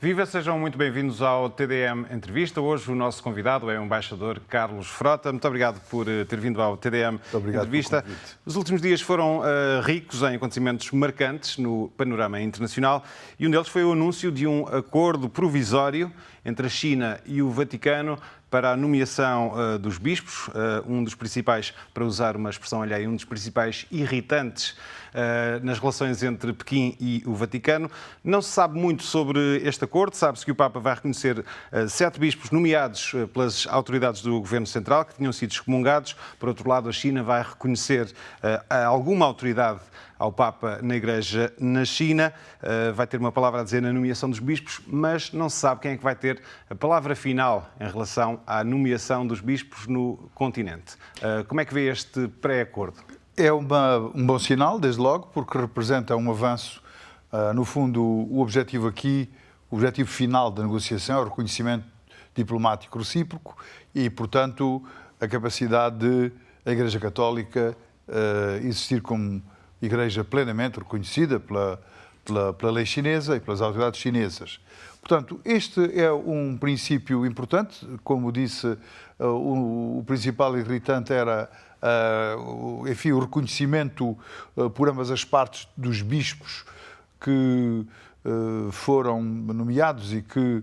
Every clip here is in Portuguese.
Viva, sejam muito bem-vindos ao TDM Entrevista. Hoje o nosso convidado é o embaixador Carlos Frota. Muito obrigado por ter vindo ao TDM Entrevista. Os últimos dias foram ricos em acontecimentos marcantes no panorama internacional e um deles foi o anúncio de um acordo provisório entre a China e o Vaticano para a nomeação dos bispos, um dos principais, para usar uma expressão alheia, um dos principais irritantes nas relações entre Pequim e o Vaticano. Não se sabe muito sobre este acordo. Sabe-se que o Papa vai reconhecer 7 bispos nomeados pelas autoridades do Governo Central, que tinham sido excomungados. Por outro lado, a China vai reconhecer alguma autoridade ao Papa na Igreja na China. Vai ter uma palavra a dizer na nomeação dos bispos, mas não se sabe quem é que vai ter a palavra final em relação à nomeação dos bispos no continente. Como é que vê este pré-acordo? É um bom sinal, desde logo, porque representa um avanço. No fundo, o objetivo aqui, o objetivo final da negociação é o reconhecimento diplomático recíproco e, portanto, a capacidade de a Igreja Católica existir como Igreja plenamente reconhecida pela lei chinesa e pelas autoridades chinesas. Portanto, este é um princípio importante. Como disse, o principal irritante era enfim, o reconhecimento por ambas as partes dos bispos que foram nomeados e que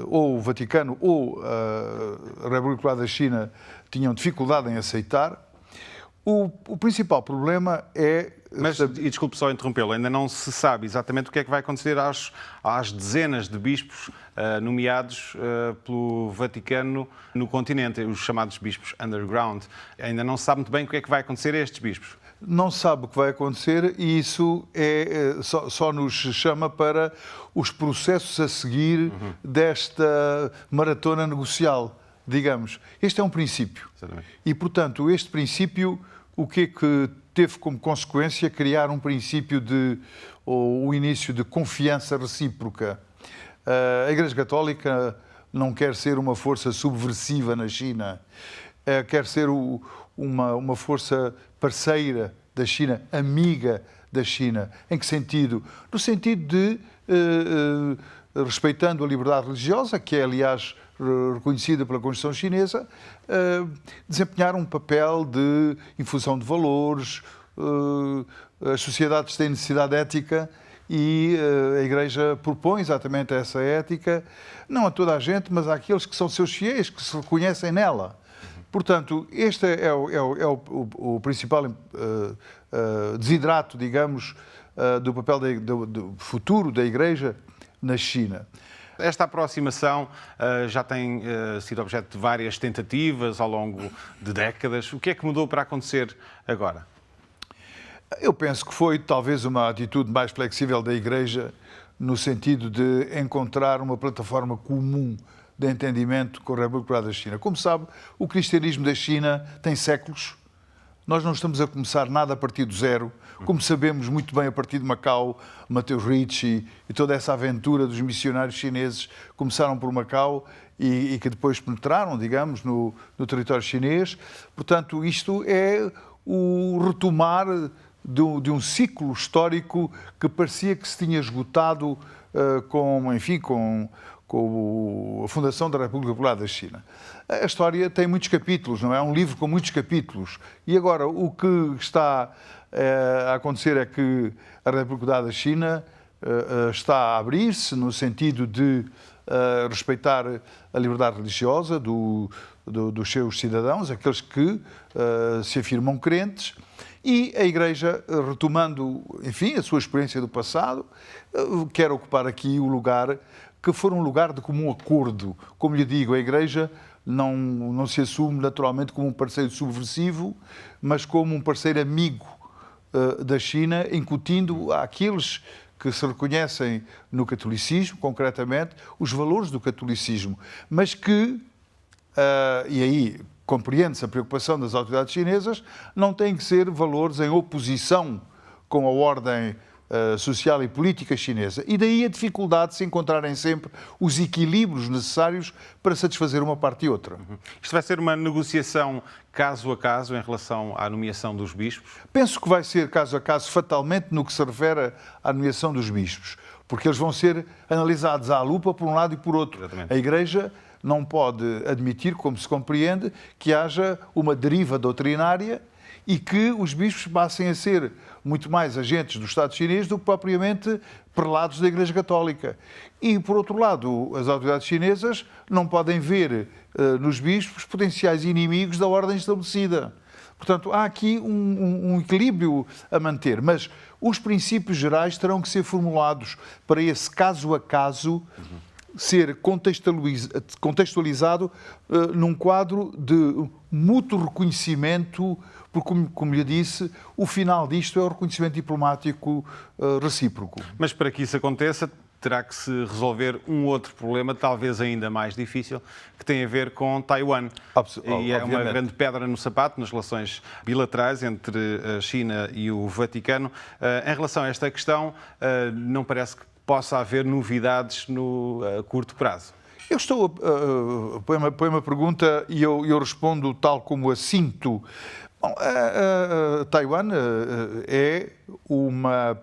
ou o Vaticano ou a República Popular da China tinham dificuldade em aceitar. O principal problema é... Mas, e desculpe só interrompê-lo, ainda não se sabe exatamente o que é que vai acontecer às dezenas de bispos nomeados pelo Vaticano no continente, os chamados bispos underground. Ainda não se sabe muito bem o que é que vai acontecer a estes bispos. Não se sabe o que vai acontecer e isso só nos chama para os processos a seguir desta maratona negocial, digamos. Este é um princípio. Exatamente. E, portanto, este princípio, o que é que teve como consequência criar um princípio ou o início de confiança recíproca. A Igreja Católica não quer ser uma força subversiva na China, quer ser uma força parceira da China, amiga da China. Em que sentido? No sentido de, respeitando a liberdade religiosa, que é, aliás, reconhecida pela Constituição chinesa, desempenhar um papel de infusão de valores. As sociedades têm necessidade ética e a Igreja propõe exatamente essa ética, não a toda a gente, mas àqueles que são seus fiéis, que se reconhecem nela. Portanto, este é o principal desidrato, digamos, do papel do futuro da Igreja na China. Esta aproximação já tem sido objeto de várias tentativas ao longo de décadas. O que é que mudou para acontecer agora? Eu penso que foi talvez uma atitude mais flexível da Igreja no sentido de encontrar uma plataforma comum de entendimento com a República Popular da China. Como sabe, o cristianismo da China tem séculos. Nós não estamos a começar nada a partir do zero. Como sabemos muito bem, a partir de Macau, Mateus Ricci e toda essa aventura dos missionários chineses começaram por Macau e que depois penetraram, digamos, no território chinês. Portanto, isto é o retomar de um ciclo histórico que parecia que se tinha esgotado com a fundação da República Popular da China. A história tem muitos capítulos, não é? É um livro com muitos capítulos. E agora, o que está a acontecer é que a República Popular da China está a abrir-se no sentido de respeitar a liberdade religiosa dos seus cidadãos, aqueles que se afirmam crentes, e a Igreja, retomando, enfim, a sua experiência do passado, quer ocupar aqui o lugar que for um lugar de comum acordo. Como lhe digo, a Igreja não se assume naturalmente como um parceiro subversivo, mas como um parceiro amigo da China, incutindo àqueles que se reconhecem no catolicismo, concretamente, os valores do catolicismo, mas que, e aí compreende-se a preocupação das autoridades chinesas, não têm que ser valores em oposição com a ordem social e política chinesa. E daí a dificuldade de se encontrarem sempre os equilíbrios necessários para satisfazer uma parte e outra. Isto vai ser uma negociação caso a caso em relação à nomeação dos bispos? Penso que vai ser caso a caso, fatalmente, no que se refere à nomeação dos bispos. porque eles vão ser analisados à lupa por um lado e por outro. Exatamente. A Igreja não pode admitir, como se compreende, que haja uma deriva doutrinária e que os bispos passem a ser muito mais agentes do Estado chinês do que propriamente prelados da Igreja Católica. E, por outro lado, as autoridades chinesas não podem ver nos bispos potenciais inimigos da ordem estabelecida. Portanto, há aqui um equilíbrio a manter, mas os princípios gerais terão que ser formulados para esse caso a caso ser contextualizado num quadro de mútuo reconhecimento, porque, como lhe disse, o final disto é o reconhecimento diplomático recíproco. Mas para que isso aconteça, terá que se resolver um outro problema, talvez ainda mais difícil, que tem a ver com Taiwan. E é uma grande pedra no sapato nas relações bilaterais entre a China e o Vaticano. Em relação a esta questão, não parece que possa haver novidades no curto prazo. Eu estou... põe-me a pergunta e eu respondo tal como a sinto. Bom, Taiwan é uma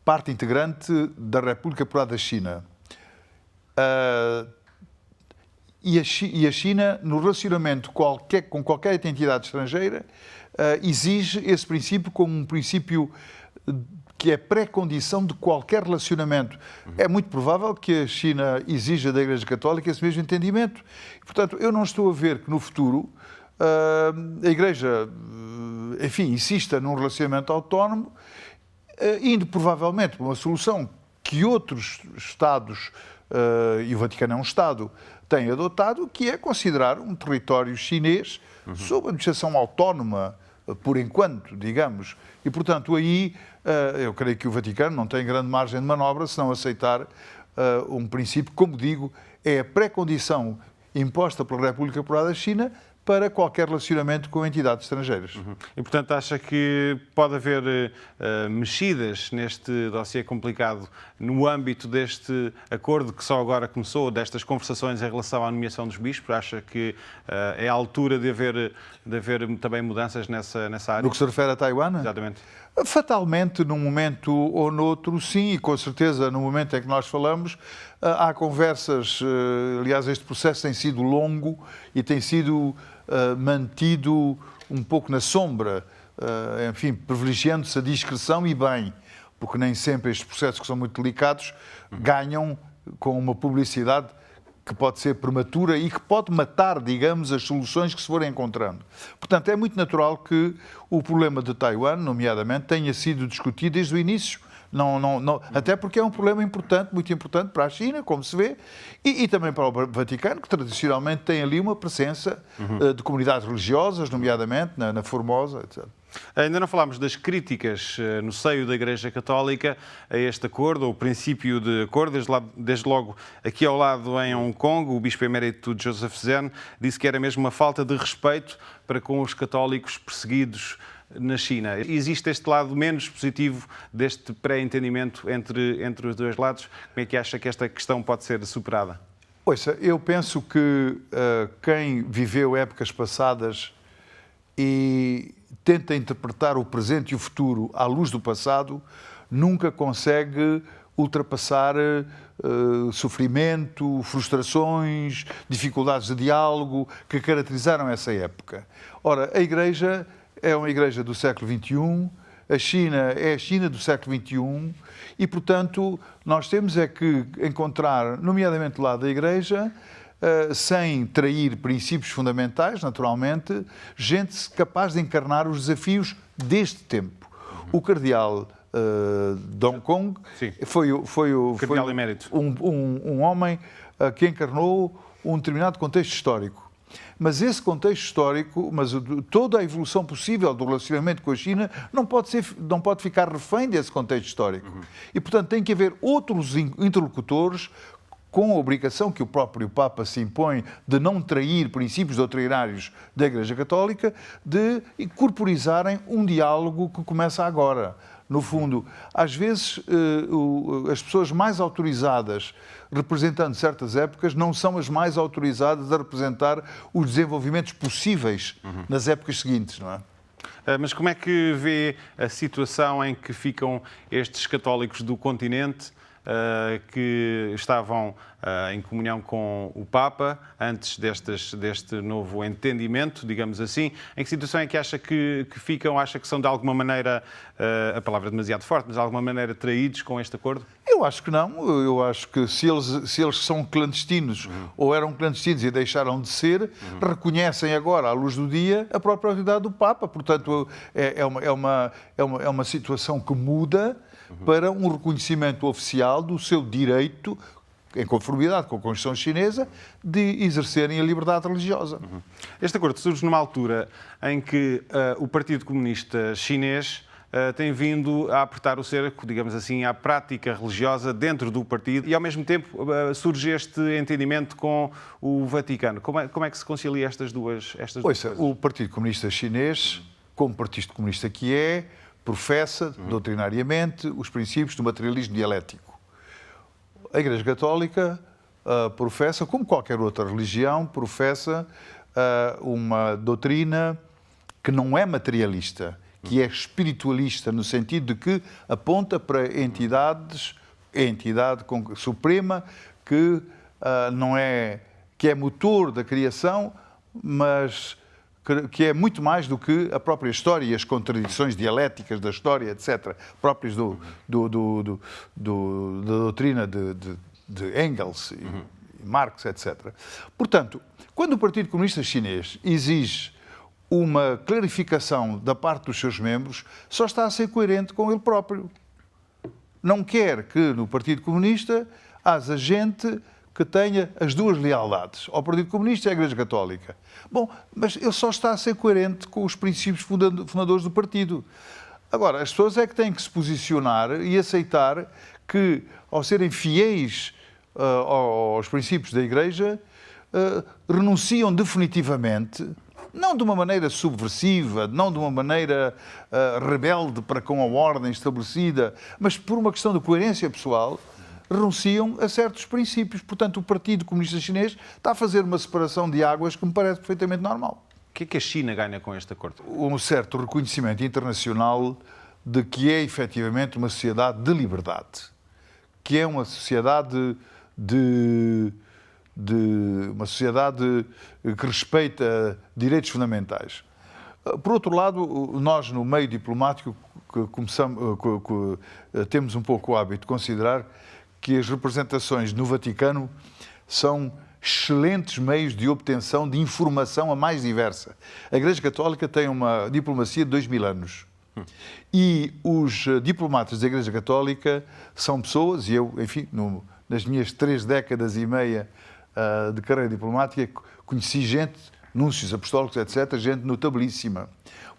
parte integrante da República Popular da China. E a China, no relacionamento com qualquer entidade estrangeira, exige esse princípio como um princípio que é pré-condição de qualquer relacionamento. É muito provável que a China exija da Igreja Católica esse mesmo entendimento. Portanto, eu não estou a ver que no futuro a Igreja, enfim, insista num relacionamento autónomo, indo provavelmente para uma solução que outros Estados, e o Vaticano é um Estado, têm adotado, que é considerar um território chinês sob administração autónoma, por enquanto, digamos. E, portanto, aí eu creio que o Vaticano não tem grande margem de manobra se não aceitar um princípio, como digo, é a pré-condição imposta pela República Popular da China para qualquer relacionamento com entidades estrangeiras. E, portanto, acha que pode haver mexidas neste dossiê complicado no âmbito deste acordo que só agora começou, destas conversações em relação à nomeação dos bispos? Acha que é a altura de haver também mudanças nessa área? No que se refere a Taiwan? Exatamente. Fatalmente, num momento ou noutro, sim, e com certeza no momento em que nós falamos, há conversas, aliás, este processo tem sido longo e tem sido mantido um pouco na sombra, enfim, privilegiando-se a discrição e bem, porque nem sempre estes processos que são muito delicados ganham com uma publicidade que pode ser prematura e que pode matar, digamos, as soluções que se forem encontrando. Portanto, é muito natural que o problema de Taiwan, nomeadamente, tenha sido discutido desde o início. Até porque é um problema importante, muito importante para a China, como se vê, e também para o Vaticano, que tradicionalmente tem ali uma presença de comunidades religiosas, nomeadamente na Formosa, etc. Ainda não falámos das críticas no seio da Igreja Católica a este acordo, o princípio de acordo. Desde logo, aqui ao lado em Hong Kong, o bispo emérito Joseph Zen disse que era mesmo uma falta de respeito para com os católicos perseguidos na China. Existe este lado menos positivo deste pré-entendimento entre os dois lados? Como é que acha que esta questão pode ser superada? Ouça, eu penso que quem viveu épocas passadas e tenta interpretar o presente e o futuro à luz do passado, nunca consegue ultrapassar sofrimento, frustrações, dificuldades de diálogo que caracterizaram essa época. Ora, a Igreja é uma Igreja do século XXI, a China é a China do século XXI e, portanto, nós temos é que encontrar, nomeadamente lá da Igreja, sem trair princípios fundamentais, naturalmente, gente capaz de encarnar os desafios deste tempo. O cardeal de Hong Kong foi cardeal emérito. Um homem que encarnou um determinado contexto histórico. Mas esse contexto histórico, toda a evolução possível do relacionamento com a China não pode ficar refém desse contexto histórico. E, portanto, tem que haver outros interlocutores com a obrigação que o próprio Papa se impõe de não trair princípios doutrinários da Igreja Católica, de incorporizarem um diálogo que começa agora. No fundo, às vezes, as pessoas mais autorizadas representando certas épocas não são as mais autorizadas a representar os desenvolvimentos possíveis nas épocas seguintes, não é? Mas como é que vê a situação em que ficam estes católicos do continente que estavam em comunhão com o Papa antes deste novo entendimento, digamos assim. Em que situação é que acha que ficam? Acha que são de alguma maneira, a palavra é demasiado forte, mas de alguma maneira traídos com este acordo? Eu acho que não. Eu acho que se eles são clandestinos ou eram clandestinos e deixaram de ser, reconhecem agora, à luz do dia, a própria autoridade do Papa. Portanto, é uma situação que muda para um reconhecimento oficial do seu direito, em conformidade com a Constituição chinesa, de exercerem a liberdade religiosa. Este acordo surge numa altura em que o Partido Comunista Chinês tem vindo a apertar o cerco, digamos assim, à prática religiosa dentro do partido e, ao mesmo tempo, surge este entendimento com o Vaticano. Como é que se concilia estas duas coisas? O Partido Comunista Chinês, como Partido Comunista que é, professa doutrinariamente os princípios do materialismo dialético. A Igreja Católica professa, como qualquer outra religião, professa uma doutrina que não é materialista, que é espiritualista, no sentido de que aponta para a entidade suprema que que é motor da criação, mas que é muito mais do que a própria história e as contradições dialéticas da história, etc., próprias da doutrina de Engels e Marx, etc. Portanto, quando o Partido Comunista Chinês exige uma clarificação da parte dos seus membros, só está a ser coerente com ele próprio. Não quer que no Partido Comunista haja gente que tenha as duas lealdades, ao Partido Comunista e à Igreja Católica. Bom, mas ele só está a ser coerente com os princípios fundadores do partido. Agora, as pessoas é que têm que se posicionar e aceitar que, ao serem fiéis aos princípios da Igreja, renunciam definitivamente, não de uma maneira subversiva, não de uma maneira rebelde para com a ordem estabelecida, mas por uma questão de coerência pessoal, renunciam a certos princípios. Portanto, o Partido Comunista Chinês está a fazer uma separação de águas que me parece perfeitamente normal. O que é que a China ganha com este acordo? Um certo reconhecimento internacional de que é efetivamente uma sociedade de liberdade, que é uma sociedade que respeita direitos fundamentais. Por outro lado, nós no meio diplomático temos um pouco o hábito de considerar que as representações no Vaticano são excelentes meios de obtenção de informação a mais diversa. A Igreja Católica tem uma diplomacia de 2000 anos. E os diplomatas da Igreja Católica são pessoas, e eu, enfim, nas minhas 3 décadas e meia de carreira diplomática, conheci gente, núncios apostólicos, etc., gente notabilíssima.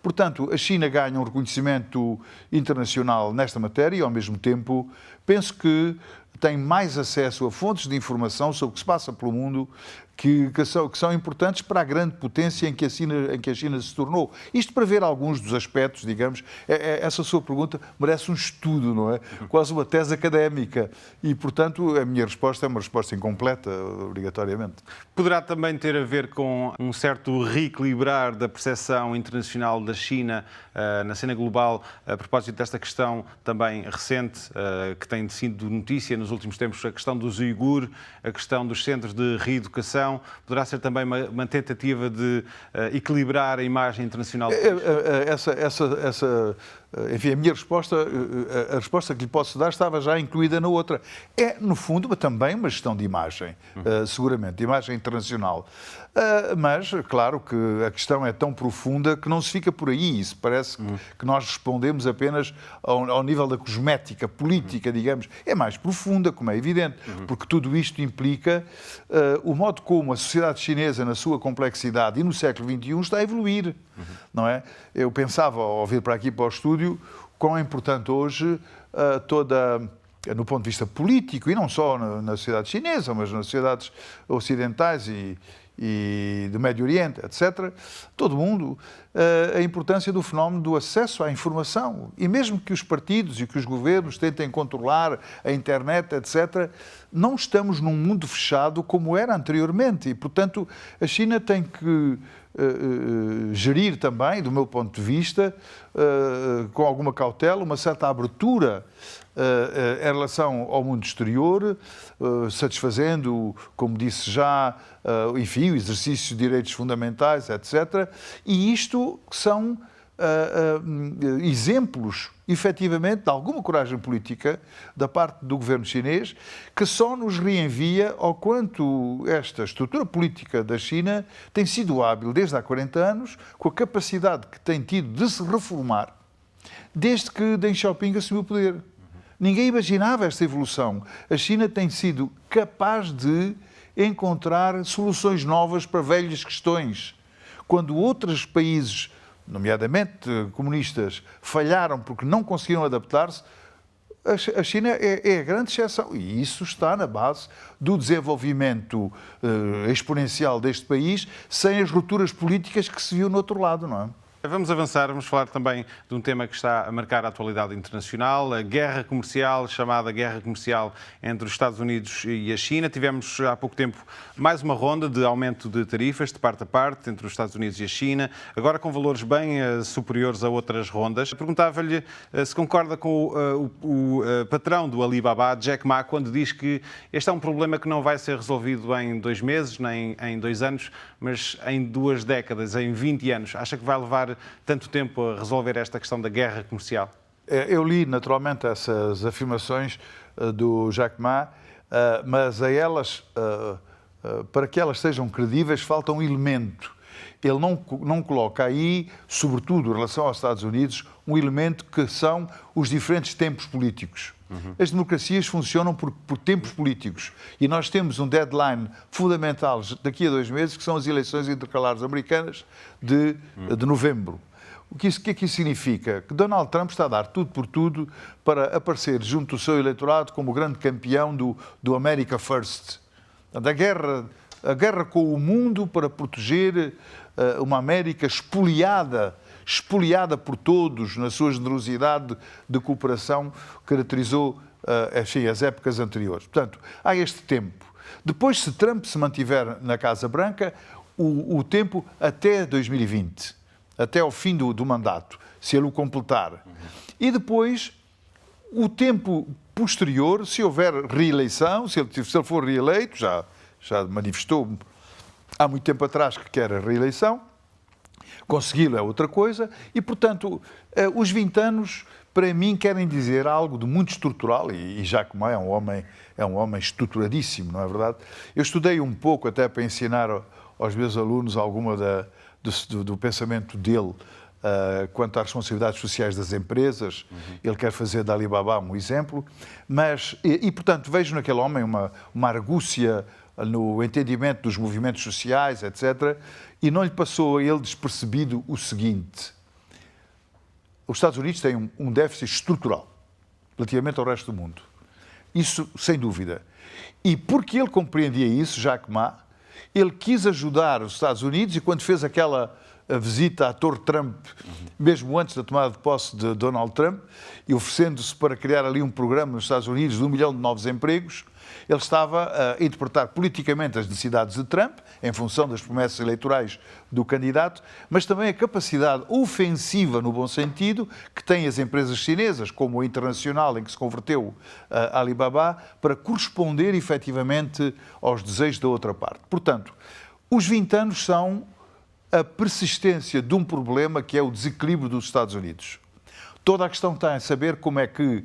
Portanto, a China ganha um reconhecimento internacional nesta matéria e, ao mesmo tempo, penso que tem mais acesso a fontes de informação sobre o que se passa pelo mundo que são importantes para a grande potência em que a China se tornou. Isto para ver alguns dos aspectos, digamos, essa sua pergunta merece um estudo, não é? Quase uma tese académica. E, portanto, a minha resposta é uma resposta incompleta, obrigatoriamente. Poderá também ter a ver com um certo reequilibrar da percepção internacional da China na cena global, a propósito desta questão também recente, que tem sido notícia nos últimos tempos, a questão dos uigur, a questão dos centros de reeducação. Poderá ser também uma tentativa de equilibrar a imagem internacional? Enfim, a minha resposta, a resposta que lhe posso dar estava já incluída na outra. É, no fundo, também uma gestão de imagem, seguramente, de imagem internacional. Mas, claro que a questão é tão profunda que não se fica por aí. Isso parece que nós respondemos apenas ao nível da cosmética política, digamos. É mais profunda, como é evidente, porque tudo isto implica o modo como a sociedade chinesa, na sua complexidade e no século XXI, está a evoluir, não é? Eu pensava, ao vir para aqui para o estúdio, quão é importante hoje no ponto de vista político, e não só na sociedade chinesa, mas nas sociedades ocidentais e e do Médio Oriente, etc., todo mundo, a importância do fenómeno do acesso à informação. E mesmo que os partidos e que os governos tentem controlar a internet, etc., não estamos num mundo fechado como era anteriormente. E, portanto, a China tem que gerir também, do meu ponto de vista, com alguma cautela, uma certa abertura em relação ao mundo exterior, satisfazendo, como disse já, enfim, o exercício de direitos fundamentais, etc. E isto são exemplos, efetivamente, de alguma coragem política da parte do governo chinês, que só nos reenvia ao quanto esta estrutura política da China tem sido hábil desde há 40 anos, com a capacidade que tem tido de se reformar, desde que Deng Xiaoping assumiu o poder. Ninguém imaginava esta evolução. A China tem sido capaz de encontrar soluções novas para velhas questões. Quando outros países, nomeadamente comunistas, falharam porque não conseguiram adaptar-se, a China é a grande exceção. E isso está na base do desenvolvimento exponencial deste país, sem as rupturas políticas que se viu no outro lado, não é? Vamos avançar, vamos falar também de um tema que está a marcar a atualidade internacional, a guerra comercial, chamada guerra comercial entre os Estados Unidos e a China. Tivemos há pouco tempo mais uma ronda de aumento de tarifas de parte a parte entre os Estados Unidos e a China, agora com valores bem superiores a outras rondas. Perguntava-lhe se concorda com o patrão do Alibaba, Jack Ma, quando diz que este é um problema que não vai ser resolvido em 2 meses, nem em 2 anos, mas em 2 décadas, em 20 anos. Acha que vai levar tanto tempo a resolver esta questão da guerra comercial? Eu li naturalmente essas afirmações do Jack Ma, mas a elas, para que elas sejam credíveis, falta um elemento. Ele não coloca aí, sobretudo em relação aos Estados Unidos, um elemento que são os diferentes tempos políticos. As democracias funcionam por tempos políticos e nós temos um deadline fundamental daqui a 2 meses, que são as eleições intercalares americanas de novembro. O que é que isso significa? Que Donald Trump está a dar tudo por tudo para aparecer junto do seu eleitorado como o grande campeão do America First. A guerra com o mundo para proteger uma América espoliada por todos na sua generosidade de cooperação que caracterizou as épocas anteriores. Portanto, há este tempo. Depois, se Trump se mantiver na Casa Branca, o tempo até 2020, até ao fim do mandato, se ele o completar. E depois, o tempo posterior, se houver reeleição, se ele for reeleito, já manifestou há muito tempo atrás que quer a reeleição, consegui-lo é outra coisa, e, portanto, os 20 anos, para mim, querem dizer algo de muito estrutural, e Jack Ma é um homem estruturadíssimo, não é verdade? Eu estudei um pouco, até para ensinar aos meus alunos alguma do pensamento dele quanto às responsabilidades sociais das empresas. Ele quer fazer da Alibaba um exemplo, mas, portanto, vejo naquele homem uma argúcia no entendimento dos movimentos sociais, etc., e não lhe passou a ele despercebido o seguinte: os Estados Unidos têm um déficit estrutural relativamente ao resto do mundo. Isso, sem dúvida. E porque ele compreendia isso, Jack Ma, ele quis ajudar os Estados Unidos e quando fez aquela visita à Torre Trump, mesmo antes da tomada de posse de Donald Trump, e oferecendo-se para criar ali um programa nos Estados Unidos de 1 milhão de novos empregos, ele estava a interpretar politicamente as necessidades de Trump, em função das promessas eleitorais do candidato, mas também a capacidade ofensiva, no bom sentido, que têm as empresas chinesas, como a Internacional, em que se converteu a Alibaba, para corresponder efetivamente aos desejos da outra parte. Portanto, os 20 anos são a persistência de um problema que é o desequilíbrio dos Estados Unidos. Toda a questão está em saber como é que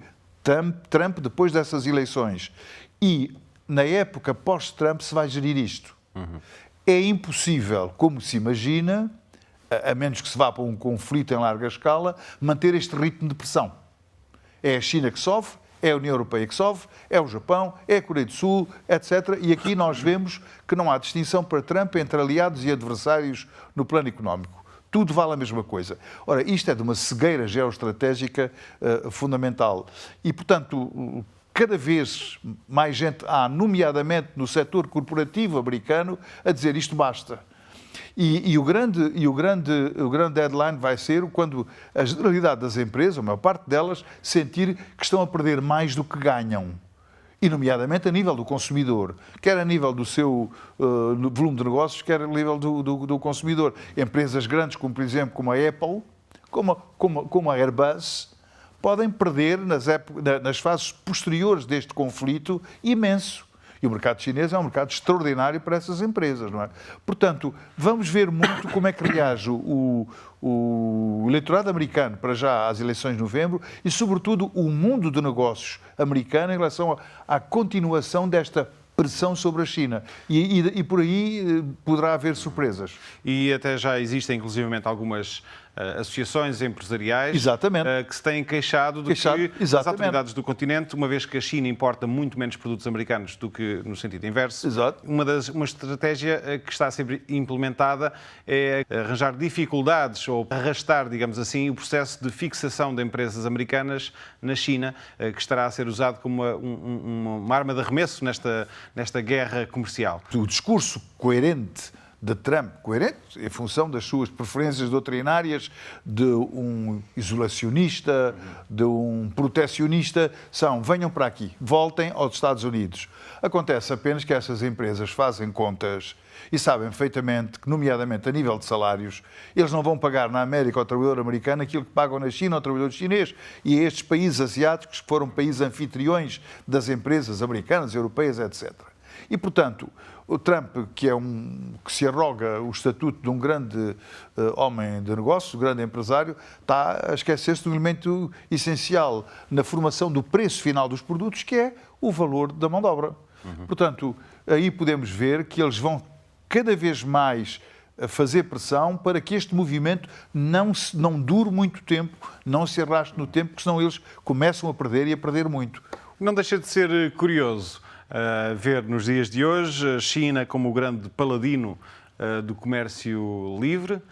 Trump, depois dessas eleições e na época pós-Trump, se vai gerir isto. É impossível, como se imagina, a menos que se vá para um conflito em larga escala, manter este ritmo de pressão. É a China que sofre, é a União Europeia que sofre, é o Japão, é a Coreia do Sul, etc. E aqui nós vemos que não há distinção para Trump entre aliados e adversários no plano económico. Tudo vale a mesma coisa. Ora, isto é de uma cegueira geoestratégica fundamental. E, portanto, cada vez mais gente há, nomeadamente no setor corporativo americano, a dizer isto basta. E o grande deadline vai ser quando a generalidade das empresas, a maior parte delas, sentir que estão a perder mais do que ganham. E, nomeadamente, a nível do consumidor, quer a nível do seu volume de negócios, quer a nível do consumidor. Empresas grandes, como por exemplo como a Apple, como a Airbus, podem perder nas fases posteriores deste conflito imenso. E o mercado chinês é um mercado extraordinário para essas empresas, não é? Portanto, vamos ver muito como é que reage o eleitorado americano para já às eleições de novembro e, sobretudo, o mundo de negócios americano em relação à continuação desta pressão sobre a China. E por aí poderá haver surpresas. E até já existem, inclusivamente, algumas associações empresariais que se têm queixado de que as autoridades do continente, uma vez que a China importa muito menos produtos americanos do que no sentido inverso, uma estratégia que está a ser implementada é arranjar dificuldades ou arrastar, digamos assim, o processo de fixação de empresas americanas na China, que estará a ser usado como uma arma de arremesso nesta guerra comercial. O discurso coerente de Trump, coerente em função das suas preferências doutrinárias, de um isolacionista, de um protecionista, venham para aqui, voltem aos Estados Unidos. Acontece apenas que essas empresas fazem contas e sabem perfeitamente que, nomeadamente a nível de salários, eles não vão pagar na América ao trabalhador americano aquilo que pagam na China ao trabalhador chinês. E estes países asiáticos, que foram países anfitriões das empresas americanas, europeias, etc. E, portanto, o Trump, que se arroga o estatuto de um grande homem de negócios, um grande empresário, está a esquecer-se de um elemento essencial na formação do preço final dos produtos, que é o valor da mão de obra. Portanto, aí podemos ver que eles vão cada vez mais fazer pressão para que este movimento não dure muito tempo, não se arraste no tempo, porque senão eles começam a perder e a perder muito. Não deixa de ser curioso ver nos dias de hoje a China como o grande paladino do comércio livre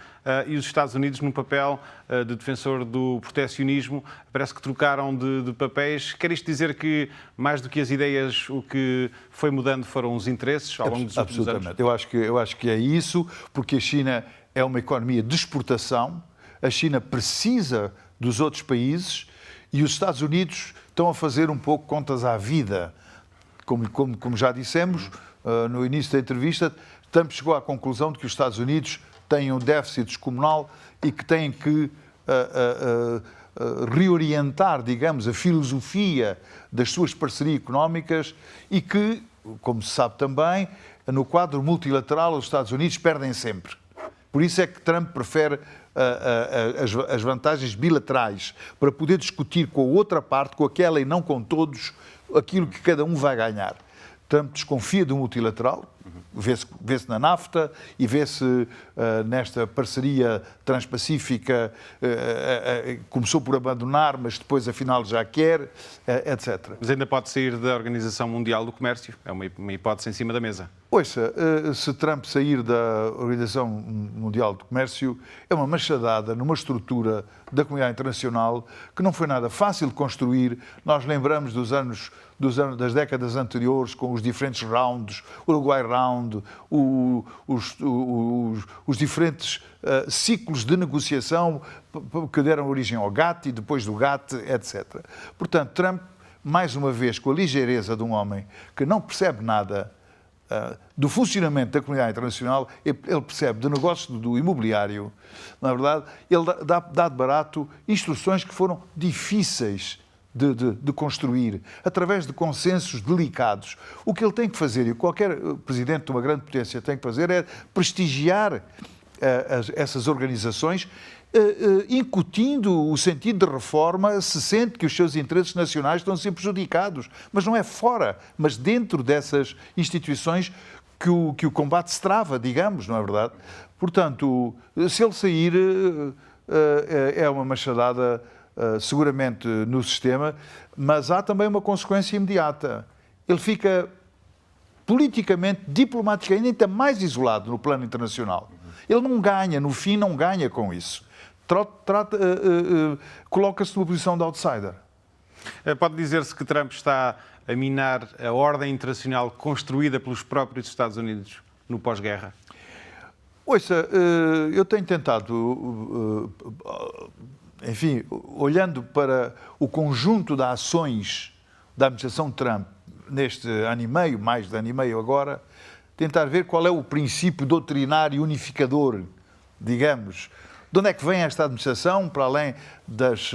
e os Estados Unidos no papel de defensor do protecionismo. Parece que trocaram de papéis. Quer isto dizer que, mais do que as ideias, o que foi mudando foram os interesses ao longo dos últimos anos? Absolutamente. Eu acho que é isso, porque a China é uma economia de exportação, a China precisa dos outros países e os Estados Unidos estão a fazer um pouco contas à vida. Como já dissemos no início da entrevista, Trump chegou à conclusão de que os Estados Unidos têm um déficit descomunal e que têm que reorientar, digamos, a filosofia das suas parcerias económicas e que, como se sabe também, no quadro multilateral os Estados Unidos perdem sempre. Por isso é que Trump prefere as vantagens bilaterais para poder discutir com a outra parte, com aquela e não com todos, aquilo que cada um vai ganhar. Trump desconfia do multilateral, vê-se na NAFTA e vê-se nesta parceria transpacífica, começou por abandonar, mas depois afinal já quer, etc. Mas ainda pode sair da Organização Mundial do Comércio? É uma hipótese em cima da mesa. Ouça, se Trump sair da Organização Mundial do Comércio, é uma machadada numa estrutura da comunidade internacional que não foi nada fácil de construir. Nós lembramos das décadas anteriores, com os diferentes rounds, o Uruguai Round, os diferentes ciclos de negociação que deram origem ao GATT e depois do GATT, etc. Portanto, Trump, mais uma vez, com a ligeireza de um homem que não percebe nada do funcionamento da comunidade internacional, ele percebe de negócio do imobiliário, na verdade, ele dá de barato instruções que foram difíceis de construir, através de consensos delicados. O que ele tem que fazer, e qualquer presidente de uma grande potência tem que fazer, é prestigiar essas organizações, incutindo o sentido de reforma, se sente que os seus interesses nacionais estão a ser prejudicados. Mas não é fora, mas dentro dessas instituições que o combate se trava, digamos, não é verdade? Portanto, se ele sair, é uma machadada seguramente no sistema, mas há também uma consequência imediata. Ele fica politicamente, diplomaticamente, ainda mais isolado no plano internacional. Ele não ganha, no fim, não ganha com isso. Coloca-se numa posição de outsider. Pode dizer-se que Trump está a minar a ordem internacional construída pelos próprios Estados Unidos no pós-guerra? Ouça, eu tenho tentado, enfim, olhando para o conjunto de ações da administração Trump neste ano e meio, mais de ano e meio agora, tentar ver qual é o princípio doutrinário unificador, digamos. De onde é que vem esta administração, para além das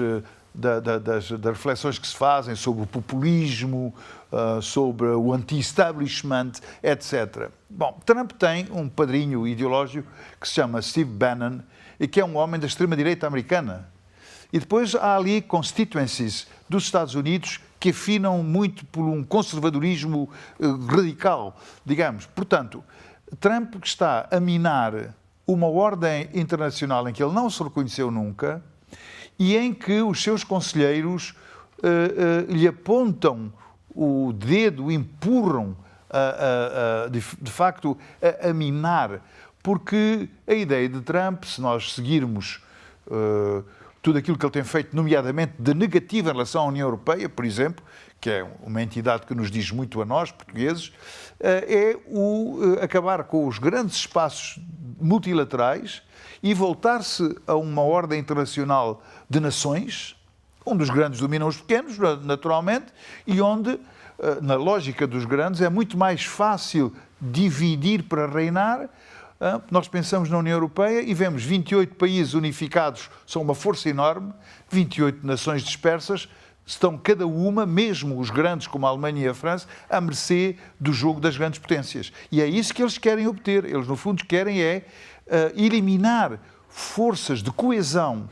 reflexões que se fazem sobre o populismo, sobre o anti-establishment, etc. Bom, Trump tem um padrinho ideológico que se chama Steve Bannon e que é um homem da extrema-direita americana. E depois há ali constituencies dos Estados Unidos que afinam muito por um conservadorismo radical, digamos. Portanto, Trump está a minar uma ordem internacional em que ele não se reconheceu nunca e em que os seus conselheiros lhe apontam o dedo, empurram de facto a minar, porque a ideia de Trump, se nós seguirmos tudo aquilo que ele tem feito, nomeadamente de negativo em relação à União Europeia, por exemplo, que é uma entidade que nos diz muito a nós, portugueses, é acabar com os grandes espaços multilaterais e voltar-se a uma ordem internacional de nações, onde os grandes dominam os pequenos, naturalmente, e onde, na lógica dos grandes, é muito mais fácil dividir para reinar. Nós pensamos na União Europeia e vemos 28 países unificados, são uma força enorme, 28 nações dispersas, estão cada uma, mesmo os grandes como a Alemanha e a França, à mercê do jogo das grandes potências. E é isso que eles querem obter. Eles, no fundo, querem eliminar forças de coesão,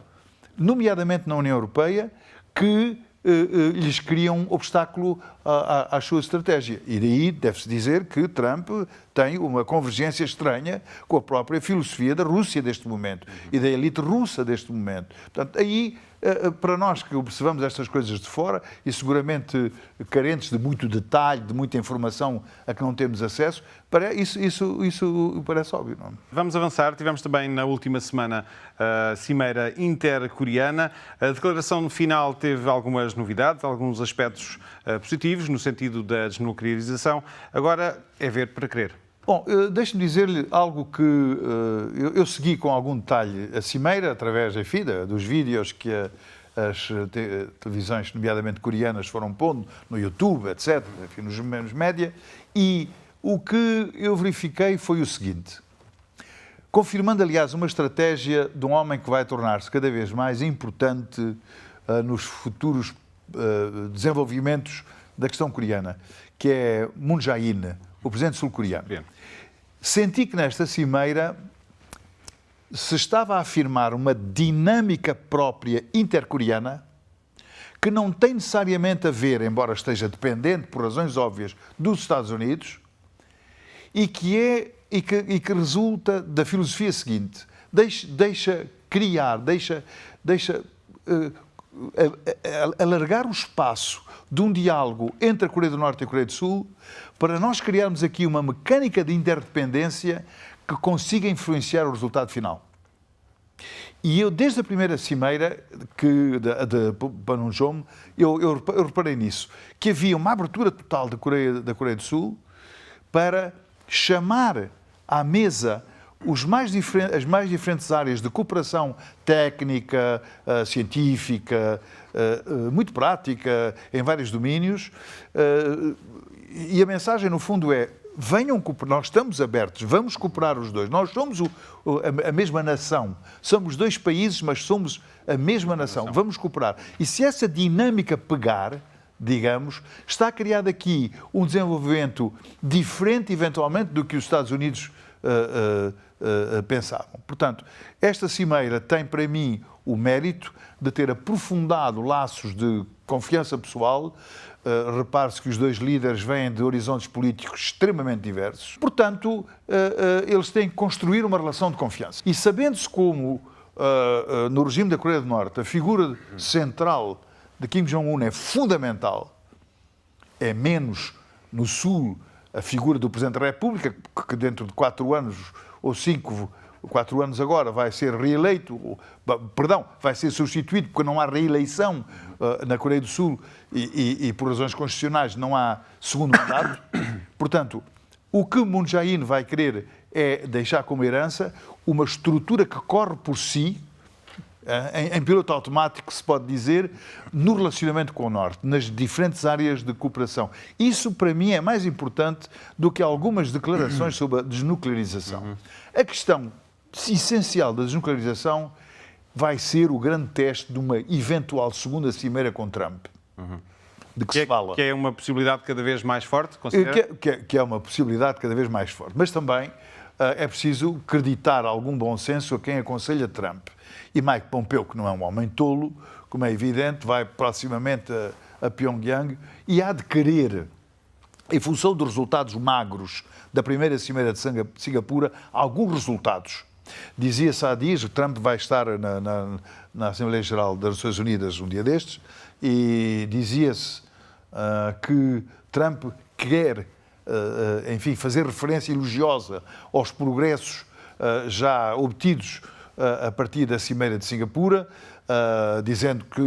nomeadamente na União Europeia, que lhes criam um obstáculo à sua estratégia. E daí deve-se dizer que Trump tem uma convergência estranha com a própria filosofia da Rússia deste momento e da elite russa deste momento. Portanto, aí, para nós que observamos estas coisas de fora e seguramente carentes de muito detalhe, de muita informação a que não temos acesso, isso parece óbvio, não é? Vamos avançar. Tivemos também na última semana a cimeira intercoreana. A declaração final teve algumas novidades, alguns aspectos positivos, no sentido da desnuclearização. Agora é ver para crer. Bom, deixe-me dizer-lhe algo que eu segui com algum detalhe a cimeira, através, enfim, dos vídeos que as televisões, nomeadamente coreanas, foram pondo no YouTube, etc., enfim, nos média, e o que eu verifiquei foi o seguinte, confirmando, aliás, uma estratégia de um homem que vai tornar-se cada vez mais importante nos futuros desenvolvimentos da questão coreana, que é Moon Jae-in, o presidente sul-coreano. Senti que nesta cimeira se estava a afirmar uma dinâmica própria intercoreana que não tem necessariamente a ver, embora esteja dependente, por razões óbvias, dos Estados Unidos, e que resulta da filosofia seguinte: deixa criar, deixa alargar o espaço de um diálogo entre a Coreia do Norte e a Coreia do Sul para nós criarmos aqui uma mecânica de interdependência que consiga influenciar o resultado final. E eu, desde a primeira cimeira de Panmunjom, eu reparei nisso, que havia uma abertura total da Coreia do Sul para chamar à mesa as mais diferentes áreas de cooperação técnica, científica, muito prática, em vários domínios. E a mensagem, no fundo, é: venham cooperar, nós estamos abertos, vamos cooperar os dois. Nós somos a mesma nação. Somos dois países, mas somos a mesma nação. Vamos cooperar. E se essa dinâmica pegar, digamos, está criado aqui um desenvolvimento diferente, eventualmente, do que os Estados Unidos pensavam. Portanto, esta cimeira tem para mim o mérito de ter aprofundado laços de confiança pessoal. Repare-se que os dois líderes vêm de horizontes políticos extremamente diversos. Portanto, eles têm que construir uma relação de confiança. E sabendo-se como, no regime da Coreia do Norte, a figura central de Kim Jong-un é fundamental, é menos no Sul a figura do Presidente da República, que dentro de 4 anos ou 5 4 anos agora, vai ser reeleito, perdão, vai ser substituído porque não há reeleição na Coreia do Sul e por razões constitucionais não há segundo mandato. Portanto, o que Moon Jae-in vai querer é deixar como herança uma estrutura que corre por si, em piloto automático, se pode dizer, no relacionamento com o Norte, nas diferentes áreas de cooperação. Isso, para mim, é mais importante do que algumas declarações sobre a desnuclearização. A questão essencial da desnuclearização vai ser o grande teste de uma eventual segunda cimeira com Trump. De que se fala. Que é uma possibilidade cada vez mais forte, considera? Que é uma possibilidade cada vez mais forte. Mas também é preciso acreditar algum bom senso a quem aconselha Trump. E Mike Pompeo, que não é um homem tolo, como é evidente, vai proximamente a Pyongyang e há de querer, em função dos resultados magros da primeira cimeira de Singapura, alguns resultados. Dizia-se há dias, Trump vai estar na Assembleia Geral das Nações Unidas um dia destes, e dizia-se que Trump quer, enfim, fazer referência elogiosa aos progressos já obtidos a partir da Cimeira de Singapura, dizendo que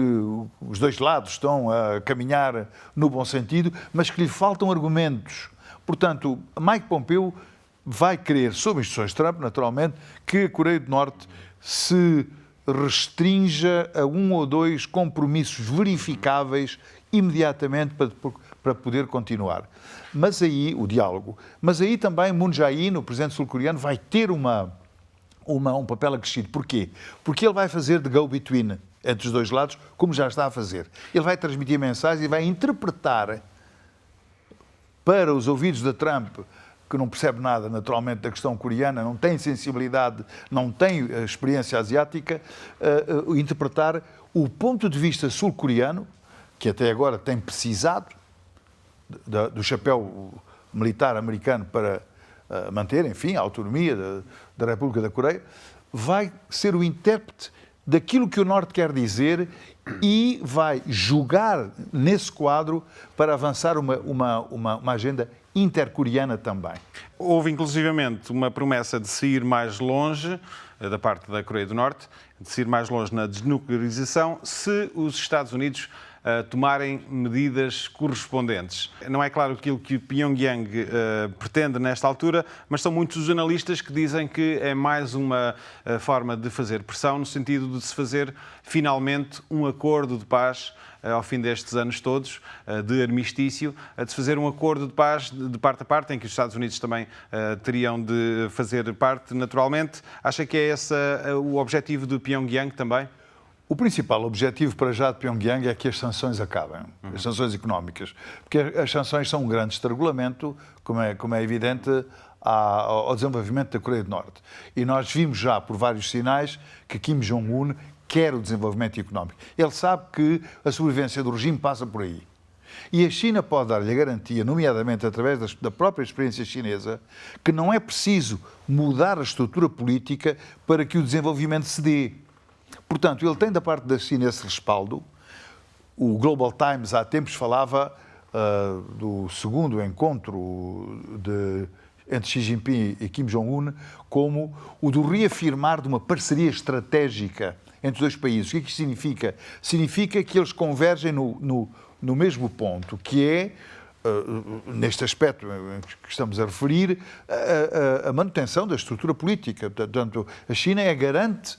os dois lados estão a caminhar no bom sentido, mas que lhe faltam argumentos. Portanto, Mike Pompeo vai querer, sob instruções de Trump, naturalmente, que a Coreia do Norte se restrinja a 1 ou 2 compromissos verificáveis imediatamente para poder continuar. Mas aí, o diálogo. Mas aí também Moon Jae-in, o presidente sul-coreano, vai ter um papel acrescido. Porquê? Porque ele vai fazer de go-between entre os dois lados, como já está a fazer. Ele vai transmitir mensagens e vai interpretar para os ouvidos de Trump, que não percebe nada, naturalmente, da questão coreana, não tem sensibilidade, não tem experiência asiática, interpretar o ponto de vista sul-coreano, que até agora tem precisado do chapéu militar americano para manter, enfim, a autonomia da República da Coreia, vai ser o intérprete daquilo que o Norte quer dizer e vai julgar nesse quadro para avançar uma agenda intercoreana também. Houve, inclusivamente, uma promessa de se ir mais longe, da parte da Coreia do Norte, de se ir mais longe na desnuclearização, se os Estados Unidos tomarem medidas correspondentes. Não é claro aquilo que Pyongyang pretende nesta altura, mas são muitos os analistas que dizem que é mais uma forma de fazer pressão, no sentido de se fazer finalmente um acordo de paz ao fim destes anos todos, de armistício, de se fazer um acordo de paz de parte a parte, em que os Estados Unidos também teriam de fazer parte, naturalmente. Acha que é esse o objetivo de Pyongyang também? O principal objetivo para já de Pyongyang é que as sanções acabem, as sanções económicas, porque as sanções são um grande estrangulamento, como é evidente, ao desenvolvimento da Coreia do Norte. E nós vimos já por vários sinais que Kim Jong-un quer o desenvolvimento económico. Ele sabe que a sobrevivência do regime passa por aí. E a China pode dar-lhe a garantia, nomeadamente através da própria experiência chinesa, que não é preciso mudar a estrutura política para que o desenvolvimento se dê. Portanto, ele tem da parte da China esse respaldo. O Global Times há tempos falava do segundo encontro entre Xi Jinping e Kim Jong-un como o do reafirmar de uma parceria estratégica entre os dois países. O que é que isto significa? Significa que eles convergem no mesmo ponto, que é, neste aspecto que estamos a referir, a manutenção da estrutura política. Portanto, a China é garante,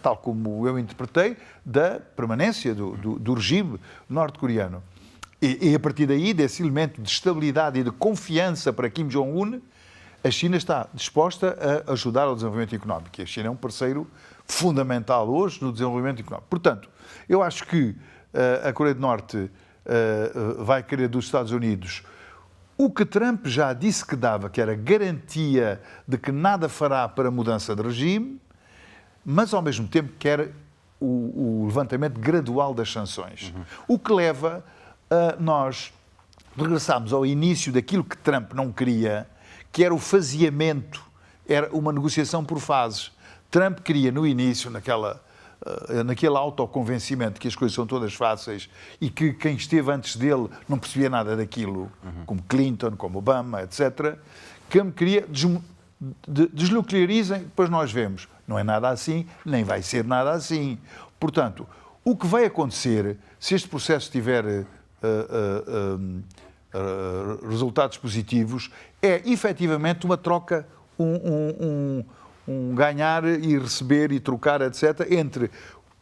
tal como eu interpretei, da permanência do regime norte-coreano. E a partir daí, desse elemento de estabilidade e de confiança para Kim Jong-un, a China está disposta a ajudar ao desenvolvimento económico. E a China é um parceiro fundamental hoje no desenvolvimento económico. Portanto, eu acho que a Coreia do Norte vai querer dos Estados Unidos o que Trump já disse que dava, que era garantia de que nada fará para mudança de regime, mas ao mesmo tempo quer o levantamento gradual das sanções. O que leva a nós regressarmos ao início daquilo que Trump não queria, que era o faseamento, era uma negociação por fases. Trump queria, no início, naquele autoconvencimento que as coisas são todas fáceis e que quem esteve antes dele não percebia nada daquilo, como Clinton, como Obama, etc., que queria desnuclearizem, depois nós vemos. Não é nada assim, nem vai ser nada assim. Portanto, o que vai acontecer, se este processo tiver resultados positivos, é efetivamente uma troca, um ganhar e receber e trocar, etc., entre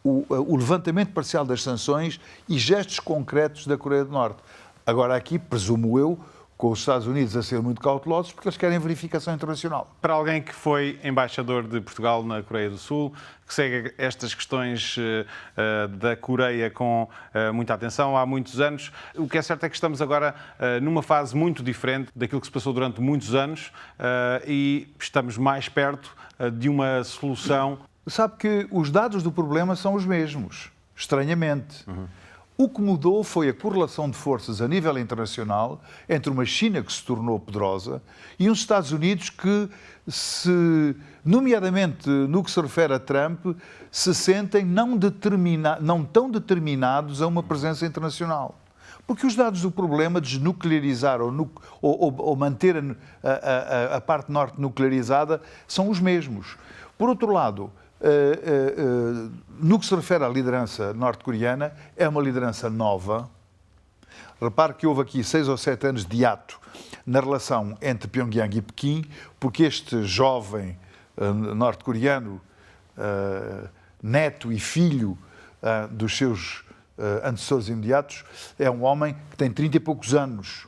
o levantamento parcial das sanções e gestos concretos da Coreia do Norte. Agora aqui, presumo eu, com os Estados Unidos a ser muito cautelosos, porque eles querem verificação internacional. Para alguém que foi embaixador de Portugal na Coreia do Sul, que segue estas questões da Coreia com muita atenção há muitos anos, o que é certo é que estamos agora numa fase muito diferente daquilo que se passou durante muitos anos e estamos mais perto de uma solução. Sabe que os dados do problema são os mesmos, estranhamente. O que mudou foi a correlação de forças a nível internacional entre uma China que se tornou poderosa e uns Estados Unidos que, nomeadamente no que se refere a Trump, se sentem não tão determinados a uma presença internacional. Porque os dados do problema, desnuclearizar ou manter a parte norte nuclearizada, são os mesmos. Por outro lado, no que se refere à liderança norte-coreana, é uma liderança nova. Repare que houve aqui 6 ou 7 anos de hiato na relação entre Pyongyang e Pequim, porque este jovem norte-coreano, neto e filho dos seus antecessores imediatos, é um homem que tem 30 e poucos anos.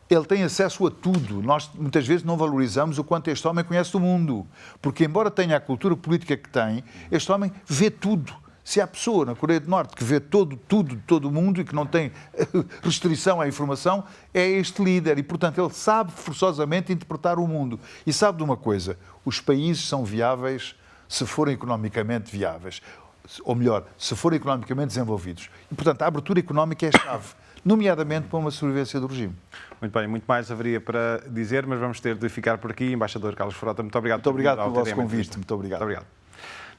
Ele tem acesso a tudo. Nós, muitas vezes, não valorizamos o quanto este homem conhece o mundo. Porque, embora tenha a cultura política que tem, este homem vê tudo. Se há pessoa na Coreia do Norte que vê tudo de todo o mundo e que não tem restrição à informação, é este líder. E, portanto, ele sabe forçosamente interpretar o mundo. E sabe de uma coisa, os países são viáveis se forem economicamente viáveis. Ou melhor, se forem economicamente desenvolvidos. E, portanto, a abertura económica é a chave, nomeadamente para uma sobrevivência do regime. Muito bem, muito mais haveria para dizer, mas vamos ter de ficar por aqui. Embaixador Carlos Frota, muito obrigado. Muito obrigado pelo vosso convite. Muito obrigado. Muito obrigado.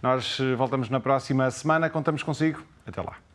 Nós voltamos na próxima semana. Contamos consigo. Até lá.